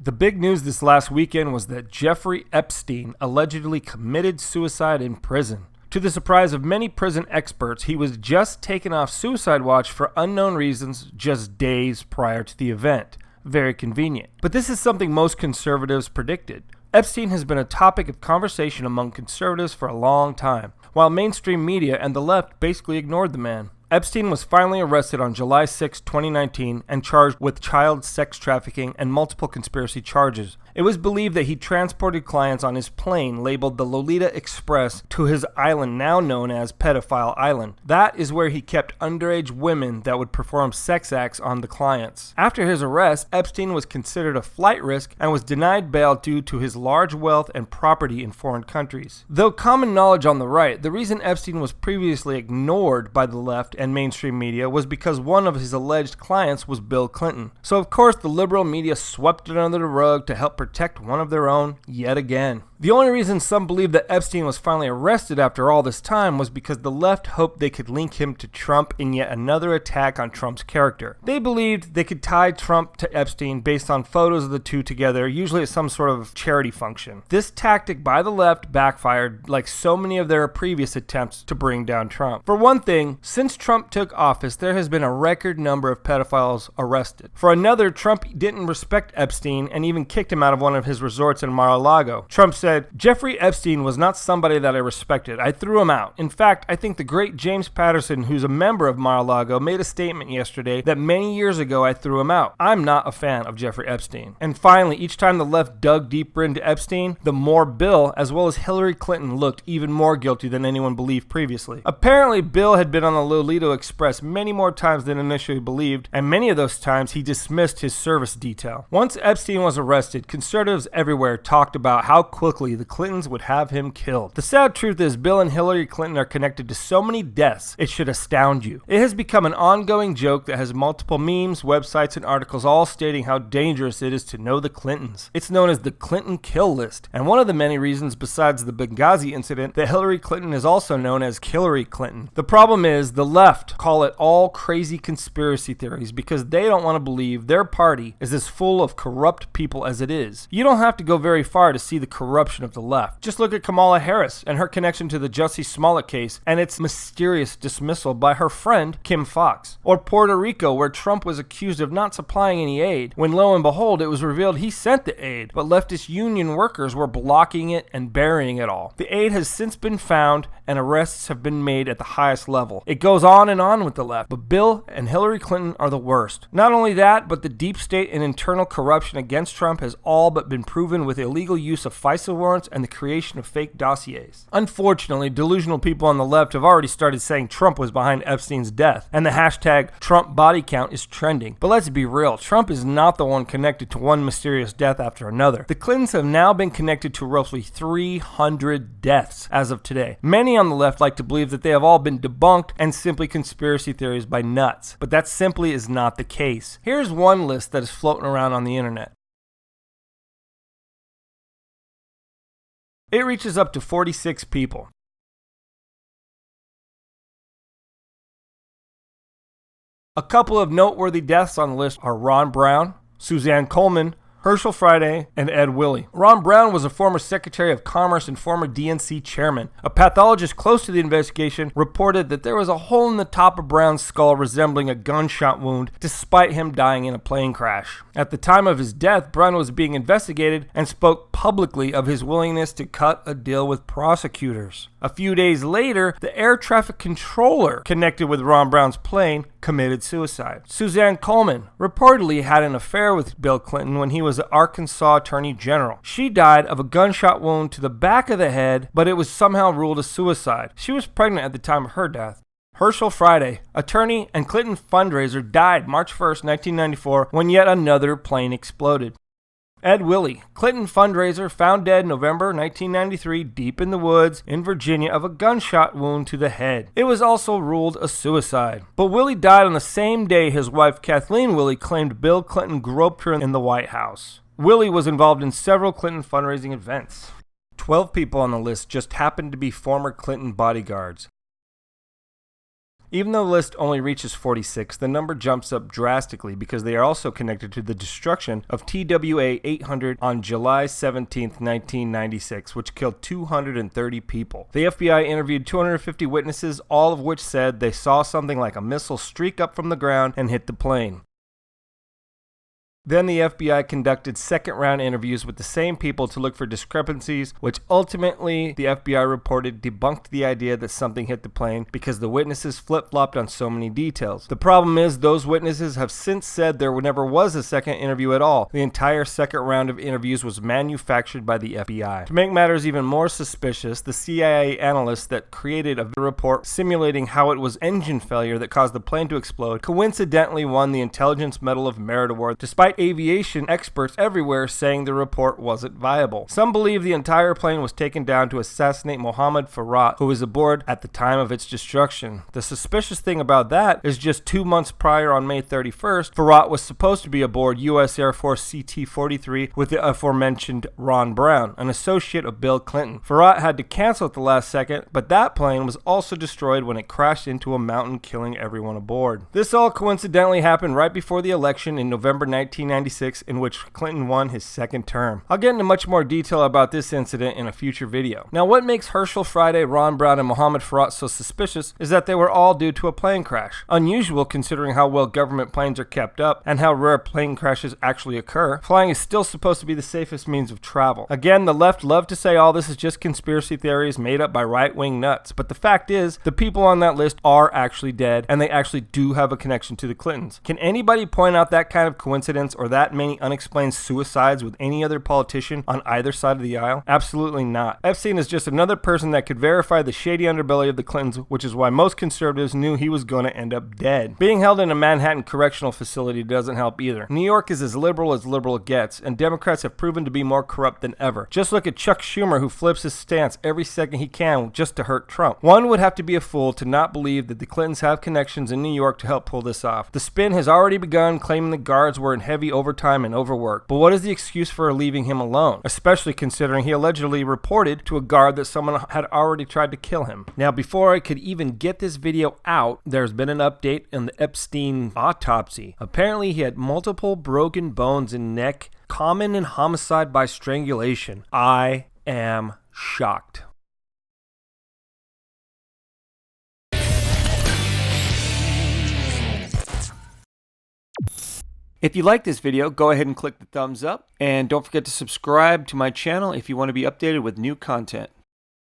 The big news this last weekend was that Jeffrey Epstein allegedly committed suicide in prison. To the surprise of many prison experts, he was just taken off suicide watch for unknown reasons just days prior to the event. Very convenient. But this is something most conservatives predicted. Epstein has been a topic of conversation among conservatives for a long time, while mainstream media and the left basically ignored the man. Epstein was finally arrested on July 6, 2019, and charged with child sex trafficking and multiple conspiracy charges. It was believed that he transported clients on his plane labeled the Lolita Express to his island now known as Pedophile Island. That is where he kept underage women that would perform sex acts on the clients. After his arrest, Epstein was considered a flight risk and was denied bail due to his large wealth and property in foreign countries. Though common knowledge on the right, the reason Epstein was previously ignored by the left and mainstream media was because one of his alleged clients was Bill Clinton. So of course the liberal media swept it under the rug to help protect one of their own yet again. The only reason some believe that Epstein was finally arrested after all this time was because the left hoped they could link him to Trump in yet another attack on Trump's character. They believed they could tie Trump to Epstein based on photos of the two together, usually at some sort of charity function. This tactic by the left backfired like so many of their previous attempts to bring down Trump. For one thing, since Trump took office, there has been a record number of pedophiles arrested. For another, Trump didn't respect Epstein and even kicked him out of one of his resorts in Mar-a-Lago. Trump said, Jeffrey Epstein was not somebody that I respected. I threw him out. In fact, I think the great James Patterson, who's a member of Mar-a-Lago, made a statement yesterday that many years ago I threw him out. I'm not a fan of Jeffrey Epstein. And finally, each time the left dug deeper into Epstein, the more Bill, as well as Hillary Clinton, looked even more guilty than anyone believed previously. Apparently, Bill had been on the Lolita Express many more times than initially believed, and many of those times he dismissed his service detail. Once Epstein was arrested, conservatives everywhere talked about how quickly the Clintons would have him killed. The sad truth is Bill and Hillary Clinton are connected to so many deaths, it should astound you. It has become an ongoing joke that has multiple memes, websites, and articles all stating how dangerous it is to know the Clintons. It's known as the Clinton kill list, and one of the many reasons besides the Benghazi incident that Hillary Clinton is also known as Killary Clinton. The problem is the left call it all crazy conspiracy theories because they don't want to believe their party is as full of corrupt people as it is. You don't have to go very far to see the corruption of the left. Just look at Kamala Harris and her connection to the Jussie Smollett case and its mysterious dismissal by her friend Kim Foxx. Or Puerto Rico, where Trump was accused of not supplying any aid, when lo and behold it was revealed he sent the aid, but leftist union workers were blocking it and burying it all. The aid has since been found and arrests have been made at the highest level. It goes on with the left, but Bill and Hillary Clinton are the worst. Not only that, but the deep state and internal corruption against Trump has all but been proven with illegal use of FISA warrants and the creation of fake dossiers. Unfortunately, delusional people on the left have already started saying Trump was behind Epstein's death, and the hashtag Trump body count is trending. But let's be real, Trump is not the one connected to one mysterious death after another. The Clintons have now been connected to roughly 300 deaths as of today. Many on the left like to believe that they have all been debunked and simply conspiracy theories by nuts, but that simply is not the case. Here's one list that is floating around on the internet. It reaches up to 46 people. A couple of noteworthy deaths on the list are Ron Brown, Suzanne Coleman, Herschel Friday, and Ed Willie. Ron Brown was a former Secretary of Commerce and former DNC chairman. A pathologist close to the investigation reported that there was a hole in the top of Brown's skull resembling a gunshot wound, despite him dying in a plane crash. At the time of his death, Brown was being investigated and spoke publicly of his willingness to cut a deal with prosecutors. A few days later, the air traffic controller connected with Ron Brown's plane committed suicide. Suzanne Coleman reportedly had an affair with Bill Clinton when he was the Arkansas Attorney General. She died of a gunshot wound to the back of the head, but it was somehow ruled a suicide. She was pregnant at the time of her death. Herschel Friday, attorney and Clinton fundraiser, died March 1st, 1994, when yet another plane exploded. Ed Willie, Clinton fundraiser, found dead November 1993 deep in the woods in Virginia of a gunshot wound to the head. It was also ruled a suicide. But Willie died on the same day his wife Kathleen Willie claimed Bill Clinton groped her in the White House. Willie was involved in several Clinton fundraising events. 12 people on the list just happened to be former Clinton bodyguards. Even though the list only reaches 46, the number jumps up drastically because they are also connected to the destruction of TWA 800 on July 17, 1996, which killed 230 people. The FBI interviewed 250 witnesses, all of which said they saw something like a missile streak up from the ground and hit the plane. Then the FBI conducted second-round interviews with the same people to look for discrepancies, which ultimately the FBI reported debunked the idea that something hit the plane because the witnesses flip-flopped on so many details. The problem is those witnesses have since said there never was a second interview at all. The entire second round of interviews was manufactured by the FBI. To make matters even more suspicious, the CIA analyst that created a report simulating how it was engine failure that caused the plane to explode coincidentally won the Intelligence Medal of Merit Award, despite aviation experts everywhere saying the report wasn't viable. Some believe the entire plane was taken down to assassinate Mohammed Farhat, who was aboard at the time of its destruction. The suspicious thing about that is just 2 months prior, on May 31st, Farhat was supposed to be aboard U.S. Air Force CT-43 with the aforementioned Ron Brown, an associate of Bill Clinton. Farhat had to cancel at the last second, but that plane was also destroyed when it crashed into a mountain, killing everyone aboard. This all coincidentally happened right before the election in November 1996, in which Clinton won his second term. I'll get into much more detail about this incident in a future video. Now, what makes Herschel Friday, Ron Brown, and Mohammed Farhat so suspicious is that they were all due to a plane crash. Unusual considering how well government planes are kept up and how rare plane crashes actually occur. Flying is still supposed to be the safest means of travel. Again, the left love to say all this is just conspiracy theories made up by right-wing nuts, but the fact is, the people on that list are actually dead, and they actually do have a connection to the Clintons. Can anybody point out that kind of coincidence or that many unexplained suicides with any other politician on either side of the aisle? Absolutely not. Epstein is just another person that could verify the shady underbelly of the Clintons, which is why most conservatives knew he was going to end up dead. Being held in a Manhattan correctional facility doesn't help either. New York is as liberal gets, and Democrats have proven to be more corrupt than ever. Just look at Chuck Schumer, who flips his stance every second he can just to hurt Trump. One would have to be a fool to not believe that the Clintons have connections in New York to help pull this off. The spin has already begun, claiming the guards were in heavy overtime and overwork. But what is the excuse for leaving him alone? Especially considering he allegedly reported to a guard that someone had already tried to kill him. Now, before I could even get this video out, there's been an update on the Epstein autopsy. Apparently, he had multiple broken bones in neck, common in homicide by strangulation. I am shocked. If you like this video, go ahead and click the thumbs up, and don't forget to subscribe to my channel if you want to be updated with new content.